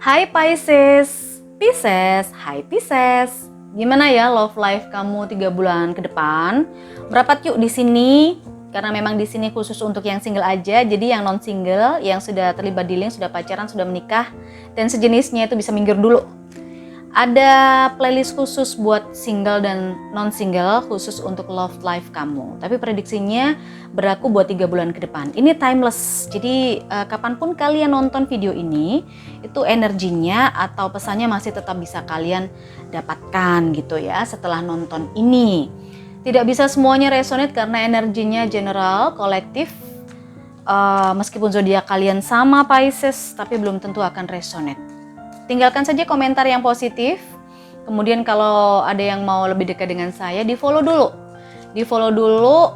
Hai Pisces, hai Pisces. Gimana ya love life kamu 3 bulan ke depan? Merapat yuk di sini. Karena memang di sini khusus untuk yang single aja. Jadi yang non single, yang sudah terlibat dealing, sudah pacaran, sudah menikah dan sejenisnya itu bisa minggir dulu. Ada playlist khusus buat single dan non-single khusus untuk love life kamu. Tapi prediksinya berlaku buat 3 bulan ke depan. Ini timeless. Jadi kapanpun kalian nonton video ini, itu energinya atau pesannya masih tetap bisa kalian dapatkan gitu ya setelah nonton ini. Tidak bisa semuanya resonate karena energinya general, kolektif. Meskipun zodiak kalian sama Pisces, tapi belum tentu akan resonate. Tinggalkan saja komentar yang positif. Kemudian kalau ada yang mau lebih dekat dengan saya, di-follow dulu. Di-follow dulu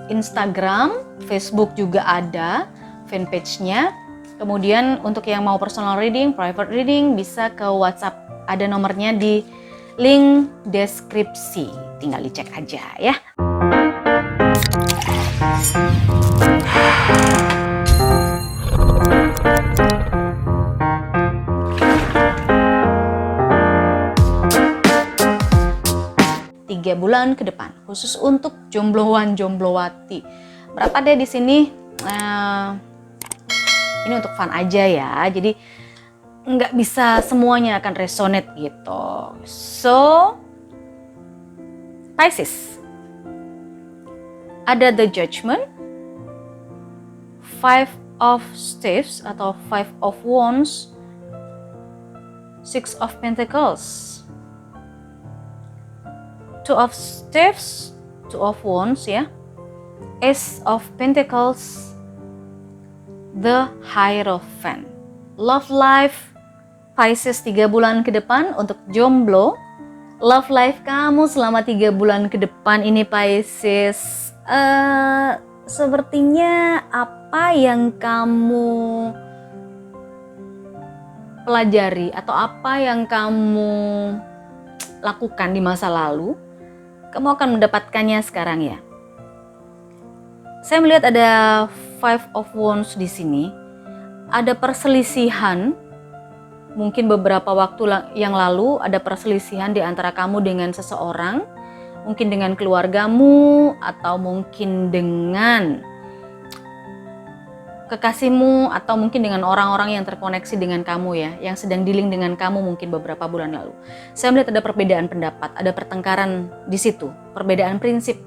Instagram, Facebook juga ada fanpage-nya. Kemudian untuk yang mau personal reading, private reading, bisa ke WhatsApp. Ada nomornya di link deskripsi. Tinggal dicek aja ya. Tiga bulan ke depan, khusus untuk jombloan jomblowati. Berapa deh di sini? Ini untuk fun aja ya. Jadi nggak bisa semuanya akan resonate gitu. So, Pisces. Ada the Judgment, Five of Staves atau Five of Wands, Six of Pentacles. Two of Staves, Two of Wands ya, Ace of Pentacles, The Hierophant. Love life Pisces 3 bulan ke depan untuk jomblo. Love life kamu selama 3 bulan ke depan ini Pisces. Sepertinya apa yang kamu pelajari atau apa yang kamu lakukan di masa lalu, kamu akan mendapatkannya sekarang ya. Saya melihat ada Five of Wands di sini. Ada perselisihan. Mungkin beberapa waktu yang lalu ada perselisihan di antara kamu dengan seseorang. Mungkin dengan keluargamu atau mungkin dengan kekasihmu atau mungkin dengan orang-orang yang terkoneksi dengan kamu ya, yang sedang dealing dengan kamu mungkin beberapa bulan lalu. Saya melihat ada perbedaan pendapat, ada pertengkaran di situ, perbedaan prinsip.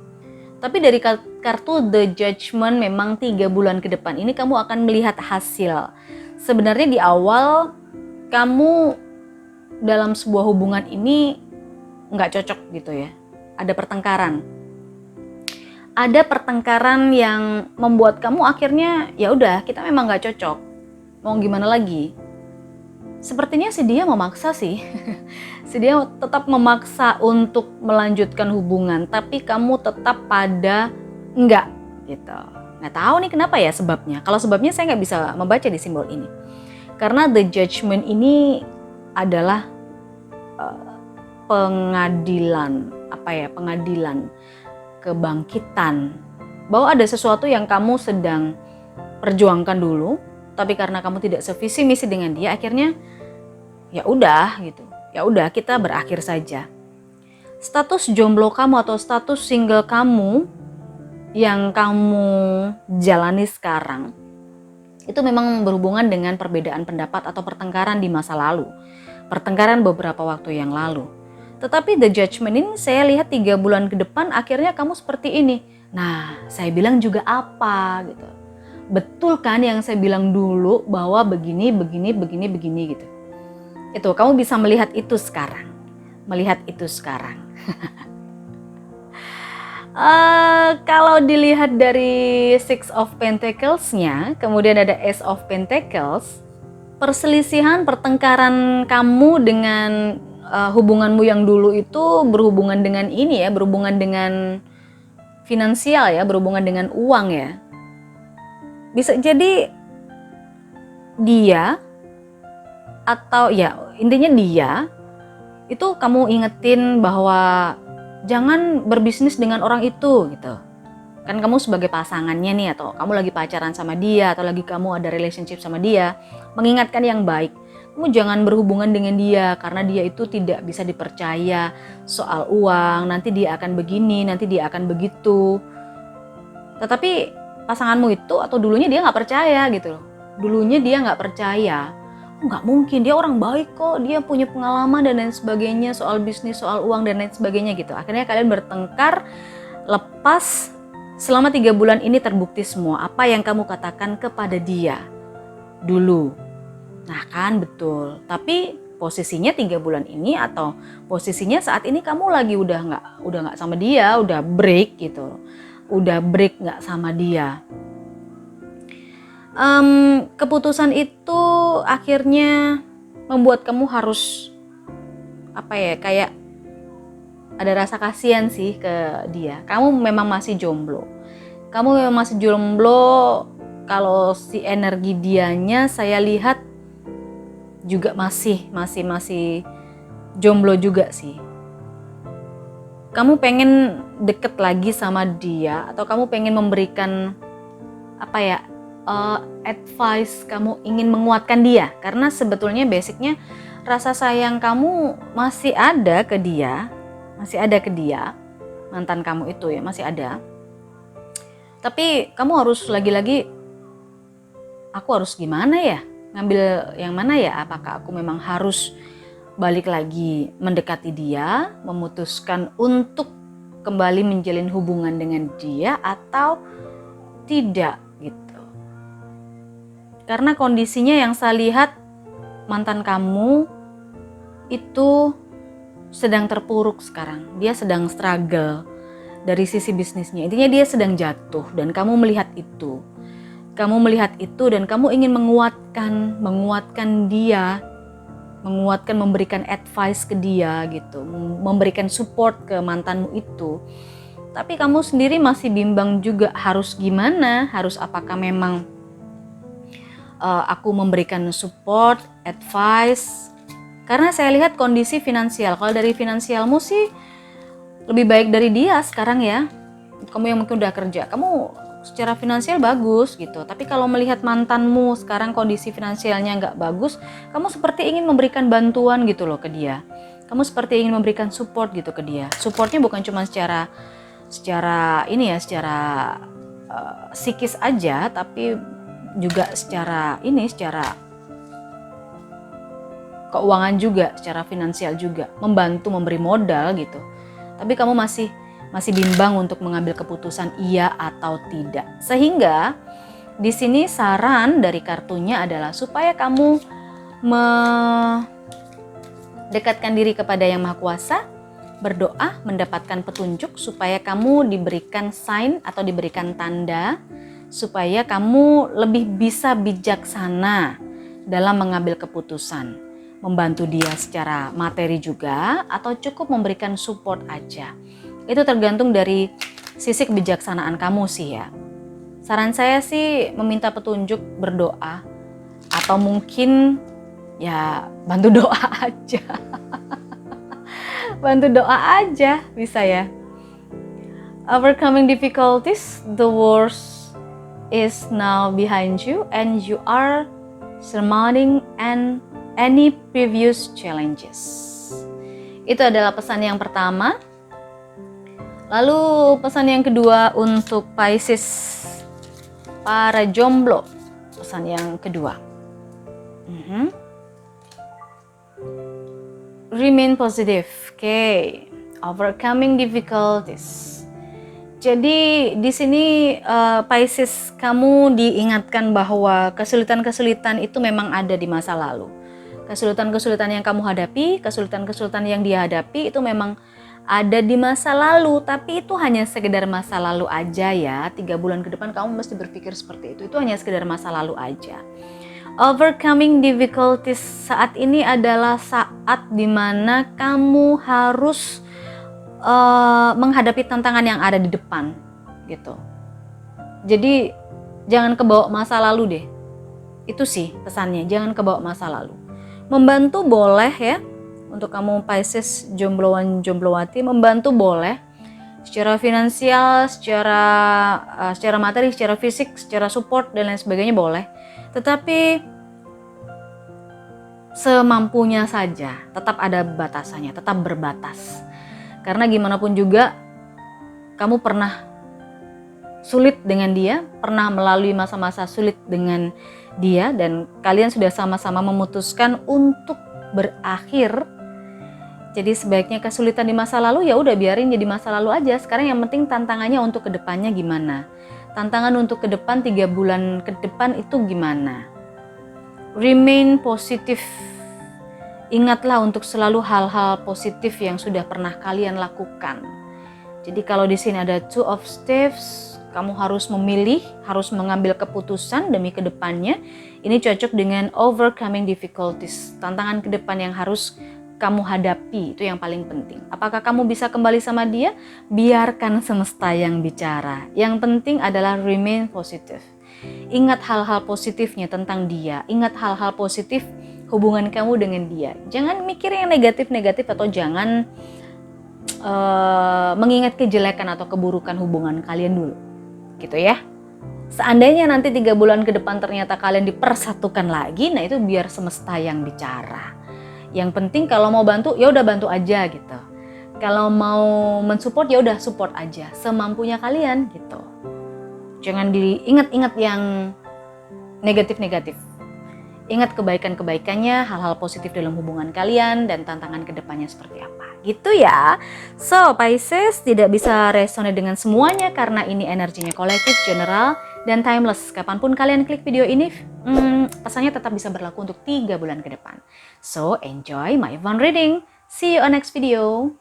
Tapi dari kartu The Judgment memang 3 bulan ke depan ini kamu akan melihat hasil. Sebenarnya di awal kamu dalam sebuah hubungan ini nggak cocok gitu ya, ada pertengkaran. Ada pertengkaran yang membuat kamu akhirnya ya udah kita memang nggak cocok, mau gimana lagi? Sepertinya si dia memaksa sih, si dia tetap memaksa untuk melanjutkan hubungan, tapi kamu tetap pada enggak gitu. Nggak tahu nih kenapa ya sebabnya. Kalau sebabnya saya nggak bisa membaca di simbol ini, karena The Judgment ini adalah pengadilan kebangkitan, bahwa ada sesuatu yang kamu sedang perjuangkan dulu, tapi karena kamu tidak sevisi misi dengan dia, akhirnya ya udah gitu, ya udah kita berakhir saja. Status jomblo kamu atau status single kamu yang kamu jalani sekarang itu memang berhubungan dengan perbedaan pendapat atau pertengkaran di masa lalu, pertengkaran beberapa waktu yang lalu. Tetapi The Judgment ini saya lihat 3 bulan ke depan akhirnya kamu seperti ini. Nah, saya bilang juga apa gitu. Betul kan yang saya bilang dulu bahwa begini gitu. Itu kamu bisa melihat itu sekarang. Kalau dilihat dari Six of Pentacles-nya, kemudian ada Ace of Pentacles, perselisihan, pertengkaran kamu dengan hubunganmu yang dulu itu berhubungan dengan ini ya, berhubungan dengan finansial ya, berhubungan dengan uang ya. Bisa jadi dia atau ya intinya dia itu kamu ingetin bahwa jangan berbisnis dengan orang itu gitu. Kan kamu sebagai pasangannya nih, atau kamu lagi pacaran sama dia, atau lagi kamu ada relationship sama dia, mengingatkan yang baik. Kamu jangan berhubungan dengan dia karena dia itu tidak bisa dipercaya soal uang, nanti dia akan begini, nanti dia akan begitu. Tetapi pasanganmu itu atau dulunya dia nggak percaya gitu loh. Dulunya dia nggak percaya. Oh, nggak mungkin, dia orang baik kok, dia punya pengalaman dan lain sebagainya soal bisnis, soal uang dan lain sebagainya gitu. Akhirnya kalian bertengkar, lepas selama 3 bulan ini terbukti semua apa yang kamu katakan kepada dia dulu. Nah kan betul, tapi posisinya 3 bulan ini atau posisinya saat ini kamu lagi udah nggak sama dia, udah break gitu, udah break nggak sama dia. Keputusan itu akhirnya membuat kamu harus kayak ada rasa kasihan sih ke dia. Kamu memang masih jomblo. Kalau si energi dianya saya lihat juga masih jomblo juga sih. Kamu pengen deket lagi sama dia atau kamu pengen memberikan advice, kamu ingin menguatkan dia karena sebetulnya basicnya rasa sayang kamu masih ada ke dia, mantan kamu itu ya masih ada. Tapi kamu harus lagi-lagi, aku harus gimana ya, ngambil yang mana ya, apakah aku memang harus balik lagi mendekati dia, memutuskan untuk kembali menjalin hubungan dengan dia atau tidak gitu. Karena kondisinya yang saya lihat mantan kamu itu sedang terpuruk sekarang. Dia sedang struggle dari sisi bisnisnya. Intinya dia sedang jatuh dan kamu melihat itu. Kamu melihat itu dan kamu ingin menguatkan dia, memberikan advice ke dia gitu, memberikan support ke mantanmu itu. Tapi kamu sendiri masih bimbang juga harus gimana, harus apakah memang aku memberikan support, advice. Karena saya lihat kondisi finansial. Kalau dari finansialmu sih lebih baik dari dia sekarang ya. Kamu yang mungkin udah kerja, kamu secara finansial bagus gitu. Tapi kalau melihat mantanmu sekarang kondisi finansialnya nggak bagus, kamu seperti ingin memberikan bantuan gitu loh ke dia. Kamu seperti ingin memberikan support gitu ke dia. Supportnya bukan cuma secara psikis aja, tapi juga secara keuangan juga, secara finansial juga, membantu memberi modal gitu. Tapi kamu masih bimbang untuk mengambil keputusan iya atau tidak. Sehingga di sini saran dari kartunya adalah supaya kamu mendekatkan diri kepada Yang Maha Kuasa, berdoa, mendapatkan petunjuk supaya kamu diberikan sign atau diberikan tanda supaya kamu lebih bisa bijaksana dalam mengambil keputusan. Membantu dia secara materi juga atau cukup memberikan support aja. Itu tergantung dari sisi kebijaksanaan kamu sih ya. Saran saya sih meminta petunjuk, berdoa, atau mungkin ya bantu doa aja. Bantu doa aja bisa ya. Overcoming difficulties, the worst is now behind you and you are surmounting any previous challenges. Itu adalah pesan yang pertama. Lalu pesan yang kedua untuk Pisces, para jomblo. Pesan yang kedua. Remain positive. Okay. Overcoming difficulties. Jadi di sini Pisces, kamu diingatkan bahwa kesulitan-kesulitan itu memang ada di masa lalu. Kesulitan-kesulitan yang kamu hadapi, kesulitan-kesulitan yang dia hadapi itu memang ada di masa lalu, tapi itu hanya sekedar masa lalu aja ya. 3 bulan ke depan kamu mesti berpikir seperti itu. Itu hanya sekedar masa lalu aja. Overcoming difficulties saat ini adalah saat dimana kamu harus menghadapi tantangan yang ada di depan gitu. Jadi jangan kebawa masa lalu deh. Itu sih pesannya, jangan kebawa masa lalu. Membantu boleh ya, untuk kamu Pisces jombloan jomblowati, membantu boleh. secara finansial, secara materi, secara fisik, secara support dan lain sebagainya boleh. Tetapi semampunya saja, tetap ada batasannya, tetap berbatas. Karena gimana pun juga kamu pernah sulit dengan dia, pernah melalui masa-masa sulit dengan dia, dan kalian sudah sama-sama memutuskan untuk berakhir. Jadi sebaiknya kesulitan di masa lalu ya udah biarin jadi masa lalu aja. Sekarang yang penting tantangannya untuk kedepannya gimana. Tantangan untuk ke depan 3 bulan ke depan itu gimana. Remain positif. Ingatlah untuk selalu hal-hal positif yang sudah pernah kalian lakukan. Jadi kalau di sini ada Two of Staves, kamu harus memilih, harus mengambil keputusan demi kedepannya. Ini cocok dengan overcoming difficulties, tantangan ke depan yang harus kamu hadapi, itu yang paling penting. Apakah kamu bisa kembali sama dia? Biarkan semesta yang bicara. Yang penting adalah remain positive. Ingat hal-hal positifnya tentang dia. Ingat hal-hal positif hubungan kamu dengan dia. Jangan mikir yang negatif-negatif atau jangan mengingat kejelekan atau keburukan hubungan kalian dulu. Gitu ya. Seandainya nanti 3 bulan ke depan ternyata kalian dipersatukan lagi, nah itu biar semesta yang bicara. Yang penting kalau mau bantu ya udah bantu aja gitu. Kalau mau mensupport ya udah support aja semampunya kalian gitu. Jangan diingat-ingat yang negatif-negatif. Ingat kebaikan-kebaikannya, hal-hal positif dalam hubungan kalian dan tantangan kedepannya seperti apa. Gitu ya. So, Pisces tidak bisa resonate dengan semuanya karena ini energinya kolektif, general, dan timeless. Kapanpun kalian klik video ini, pesannya tetap bisa berlaku untuk 3 bulan ke depan. So, enjoy my fun reading. See you on next video.